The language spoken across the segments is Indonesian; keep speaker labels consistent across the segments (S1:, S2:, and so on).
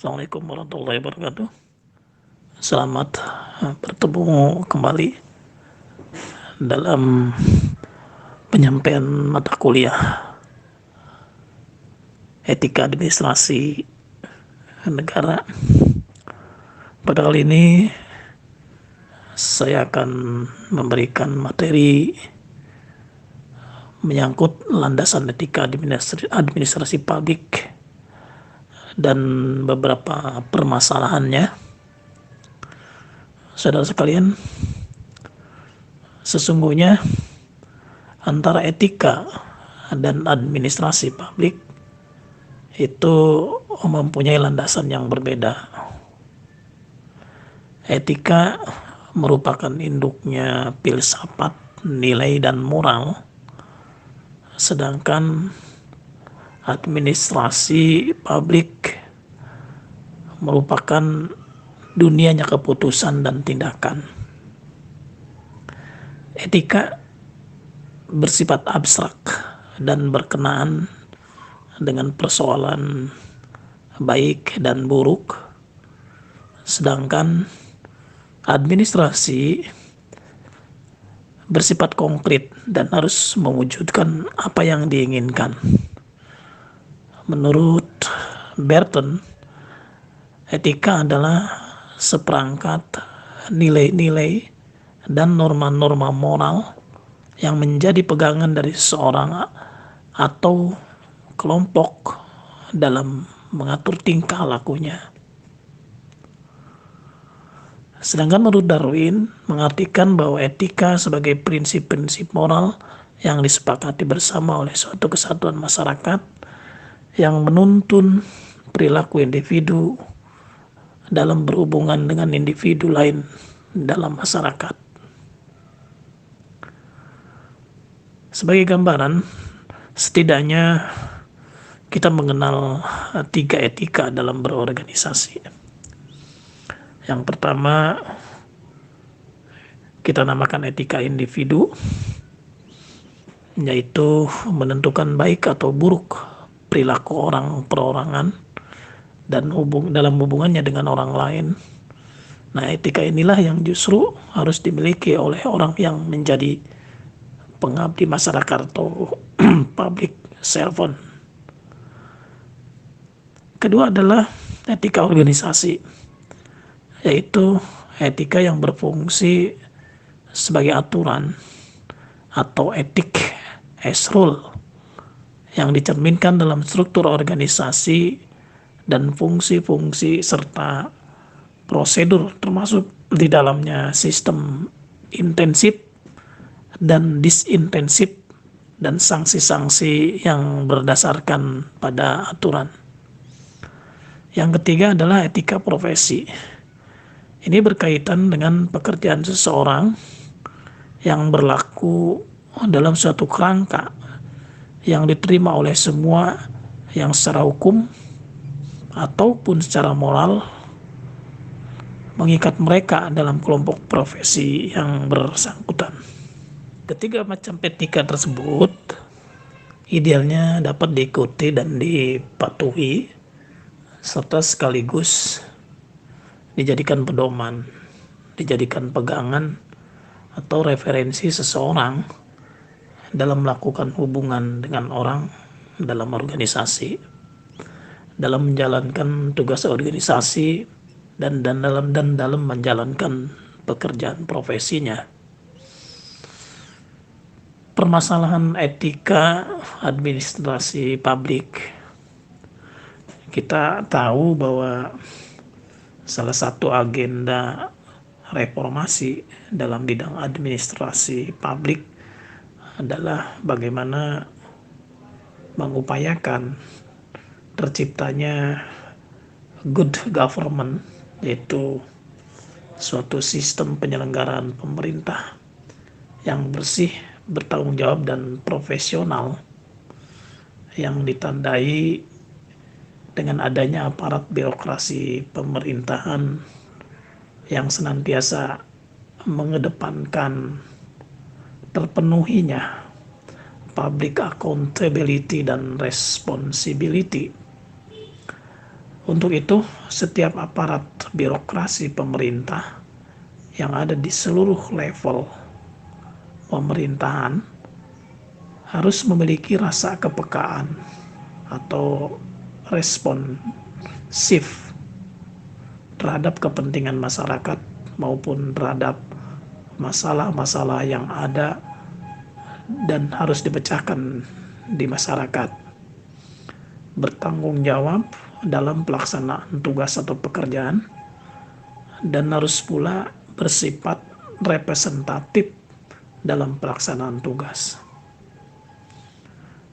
S1: Assalamualaikum warahmatullahi wabarakatuh. Selamat bertemu kembali dalam penyampaian mata kuliah Etika Administrasi Negara. Pada kali ini saya akan memberikan materi menyangkut landasan etika administrasi publik dan beberapa permasalahannya. Saudara sekalian, sesungguhnya antara etika dan administrasi publik itu mempunyai landasan yang berbeda. Etika merupakan induknya filsafat, nilai, dan moral, sedangkan administrasi publik merupakan dunianya keputusan dan tindakan. Etika bersifat abstrak dan berkenaan dengan persoalan baik dan buruk, sedangkan administrasi bersifat konkret dan harus mewujudkan apa yang diinginkan. Menurut Burton, etika adalah seperangkat nilai-nilai dan norma-norma moral yang menjadi pegangan dari seseorang atau kelompok dalam mengatur tingkah lakunya. Sedangkan menurut Darwin mengartikan bahwa etika sebagai prinsip-prinsip moral yang disepakati bersama oleh suatu kesatuan masyarakat yang menuntun perilaku individu dalam berhubungan dengan individu lain dalam masyarakat. Sebagai gambaran, setidaknya kita mengenal 3 etika dalam berorganisasi. Yang pertama, kita namakan etika individu, yaitu menentukan baik atau buruk perilaku orang perorangan dan dalam hubungannya dengan orang lain. Nah, etika inilah yang justru harus dimiliki oleh orang yang menjadi pengabdi masyarakat atau public servant. Kedua adalah etika organisasi, yaitu etika yang berfungsi sebagai aturan atau etik as rule yang dicerminkan dalam struktur organisasi dan fungsi-fungsi serta prosedur, termasuk di dalamnya sistem intensif dan disintensif dan sanksi-sanksi yang berdasarkan pada aturan. Yang ketiga adalah etika profesi. Ini berkaitan dengan pekerjaan seseorang yang berlaku dalam suatu kerangka yang diterima oleh semua yang secara hukum ataupun secara moral mengikat mereka dalam kelompok profesi yang bersangkutan. Ketiga macam etika tersebut idealnya dapat diikuti dan dipatuhi serta sekaligus dijadikan pedoman, dijadikan pegangan atau referensi seseorang dalam melakukan hubungan dengan orang dalam organisasi, dalam menjalankan tugas organisasi, dan dalam menjalankan pekerjaan profesinya. Permasalahan etika administrasi publik, kita tahu bahwa salah satu agenda reformasi dalam bidang administrasi publik adalah bagaimana mengupayakan terciptanya good government, yaitu suatu sistem penyelenggaraan pemerintah yang bersih, bertanggung jawab, dan profesional yang ditandai dengan adanya aparat birokrasi pemerintahan yang senantiasa mengedepankan terpenuhinya public accountability dan responsibility. Untuk itu, setiap aparat birokrasi pemerintah yang ada di seluruh level pemerintahan harus memiliki rasa kepekaan atau responsif terhadap kepentingan masyarakat maupun terhadap masalah-masalah yang ada dan harus dipecahkan di masyarakat. Bertanggung jawab dalam pelaksanaan tugas atau pekerjaan, dan harus pula bersifat representatif dalam pelaksanaan tugas.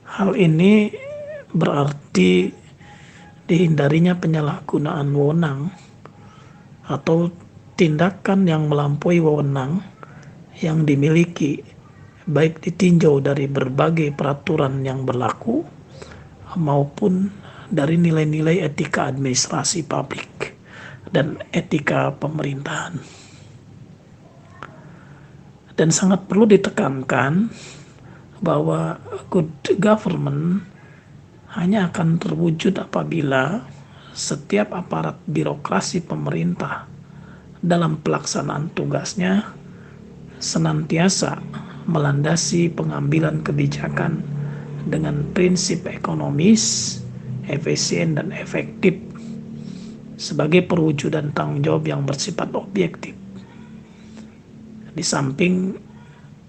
S1: Hal ini berarti dihindarinya penyalahgunaan wewenang atau tindakan yang melampaui wewenang yang dimiliki, baik ditinjau dari berbagai peraturan yang berlaku maupun dari nilai-nilai etika administrasi publik dan etika pemerintahan. Dan sangat perlu ditekankan bahwa good government hanya akan terwujud apabila setiap aparat birokrasi pemerintah dalam pelaksanaan tugasnya senantiasa melandasi pengambilan kebijakan dengan prinsip ekonomis, efisien, dan efektif sebagai perwujudan tanggung jawab yang bersifat objektif. Di samping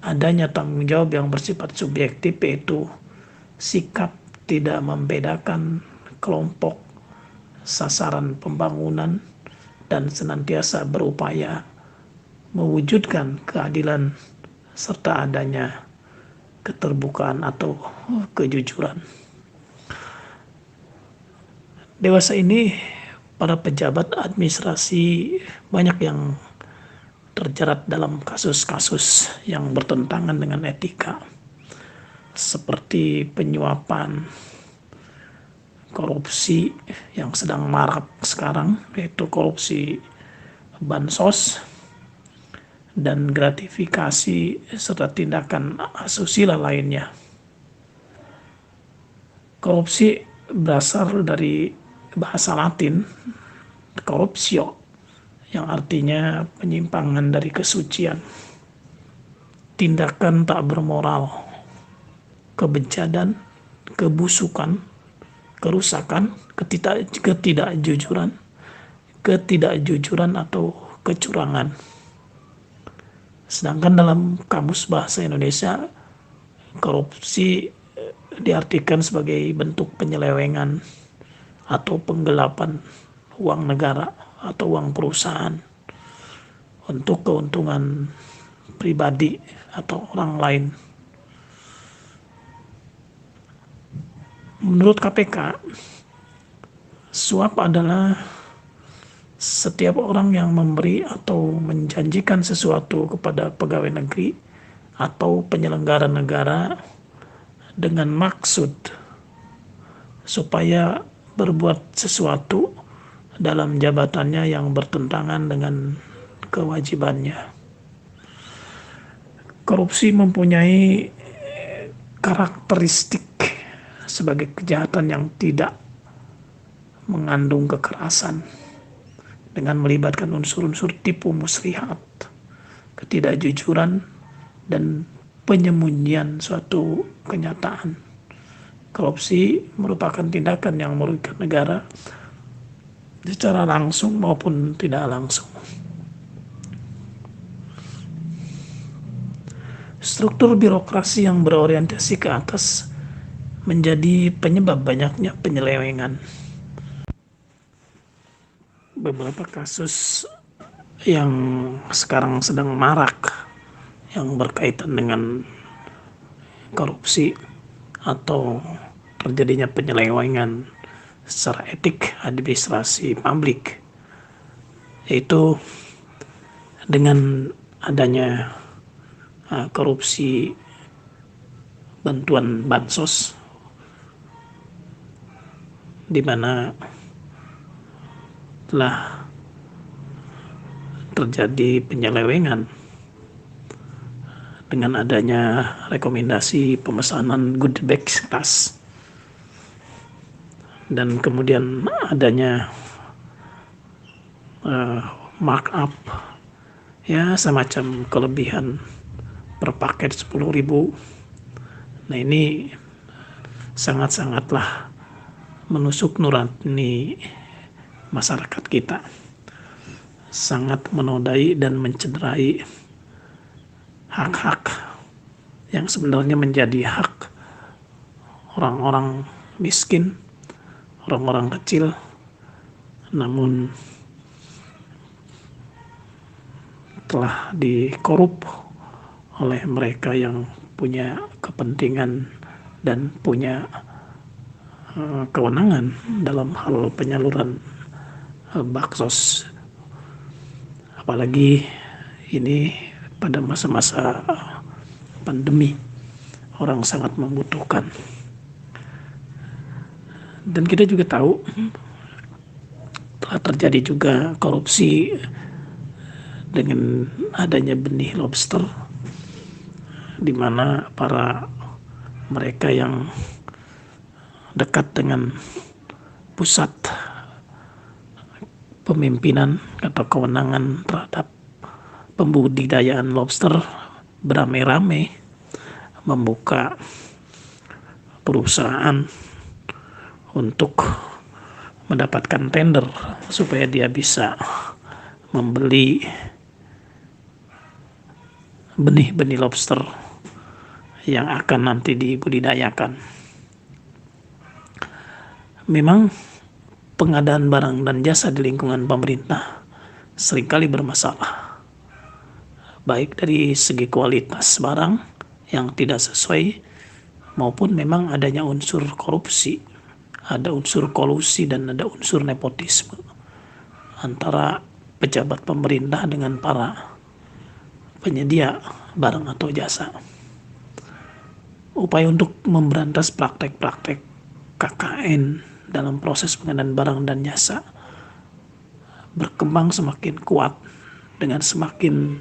S1: adanya tanggung jawab yang bersifat subjektif, yaitu sikap tidak membedakan kelompok sasaran pembangunan dan senantiasa berupaya mewujudkan keadilan serta adanya keterbukaan atau kejujuran. Dewasa ini para pejabat administrasi banyak yang terjerat dalam kasus-kasus yang bertentangan dengan etika, seperti penyuapan, korupsi yang sedang marak sekarang, yaitu korupsi bansos, dan gratifikasi serta tindakan asusila lainnya. Korupsi berasal dari bahasa Latin corruptio, yang artinya penyimpangan dari kesucian, tindakan tak bermoral, kebencian, kebusukan, kerusakan, ketidakjujuran atau kecurangan. Sedangkan dalam Kamus Bahasa Indonesia, korupsi diartikan sebagai bentuk penyelewengan atau penggelapan uang negara atau uang perusahaan untuk keuntungan pribadi atau orang lain. Menurut KPK, suap adalah setiap orang yang memberi atau menjanjikan sesuatu kepada pegawai negeri atau penyelenggara negara dengan maksud supaya berbuat sesuatu dalam jabatannya yang bertentangan dengan kewajibannya. Korupsi mempunyai karakteristik sebagai kejahatan yang tidak mengandung kekerasan, dengan melibatkan unsur-unsur tipu muslihat, ketidakjujuran, dan penyembunyian suatu kenyataan. Korupsi merupakan tindakan yang merugikan negara secara langsung maupun tidak langsung. Struktur birokrasi yang berorientasi ke atas menjadi penyebab banyaknya penyelewengan. Beberapa kasus yang sekarang sedang marak yang berkaitan dengan korupsi atau terjadinya penyelewengan secara etik administrasi publik, yaitu dengan adanya korupsi bantuan bansos, di mana telah terjadi penyelewengan dengan adanya rekomendasi pemesanan goodie bag tas. dan kemudian adanya markup, ya semacam kelebihan per paket 10.000. Nah, ini sangat-sangatlah menusuk nurani masyarakat kita, sangat menodai dan mencederai hak-hak yang sebenarnya menjadi hak orang-orang miskin, orang-orang kecil, namun telah dikorup oleh mereka yang punya kepentingan dan punya kewenangan dalam hal penyaluran baksos. Apalagi ini pada masa-masa pandemi, orang sangat membutuhkan. Dan kita juga tahu telah terjadi juga korupsi dengan adanya benih lobster, di mana para mereka yang dekat dengan pusat pemimpinan atau kewenangan terhadap pembudidayaan lobster beramai-ramai membuka perusahaan untuk mendapatkan tender supaya dia bisa membeli benih-benih lobster yang akan nanti dibudidayakan. Memang pengadaan barang dan jasa di lingkungan pemerintah seringkali bermasalah, baik dari segi kualitas barang yang tidak sesuai maupun memang adanya unsur korupsi, ada unsur kolusi dan ada unsur nepotisme antara pejabat pemerintah dengan para penyedia barang atau jasa. Upaya untuk memberantas praktek-praktek KKN dalam proses pengadaan barang dan jasa berkembang semakin kuat dengan semakin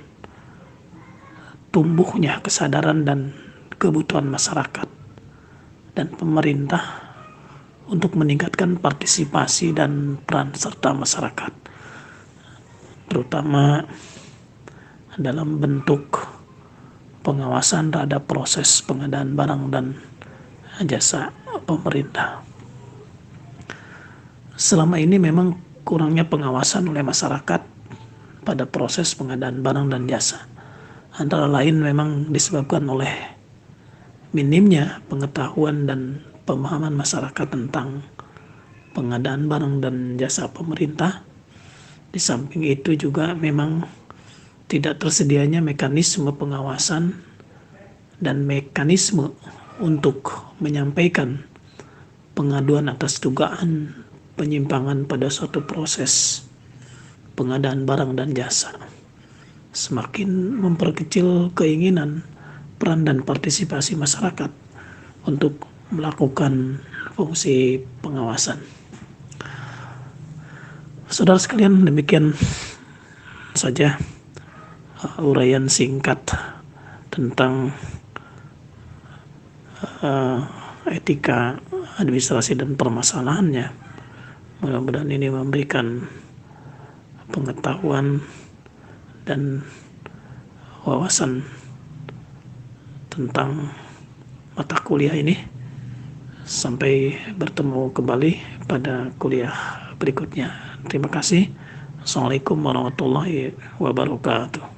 S1: tumbuhnya kesadaran dan kebutuhan masyarakat dan pemerintah untuk meningkatkan partisipasi dan peran serta masyarakat, terutama dalam bentuk pengawasan terhadap proses pengadaan barang dan jasa pemerintah. Selama ini memang kurangnya pengawasan oleh masyarakat pada proses pengadaan barang dan jasa, antara lain memang disebabkan oleh minimnya pengetahuan dan pemahaman masyarakat tentang pengadaan barang dan jasa pemerintah. Di samping itu juga memang tidak tersedianya mekanisme pengawasan dan mekanisme untuk menyampaikan pengaduan atas dugaan penyimpangan pada suatu proses pengadaan barang dan jasa, semakin memperkecil keinginan, peran dan partisipasi masyarakat untuk melakukan fungsi pengawasan. Saudara sekalian, demikian saja uraian singkat tentang etika administrasi dan permasalahannya. Mudah-mudahan ini memberikan pengetahuan dan wawasan tentang mata kuliah ini. Sampai bertemu kembali pada kuliah berikutnya. Terima kasih. Assalamualaikum warahmatullahi wabarakatuh.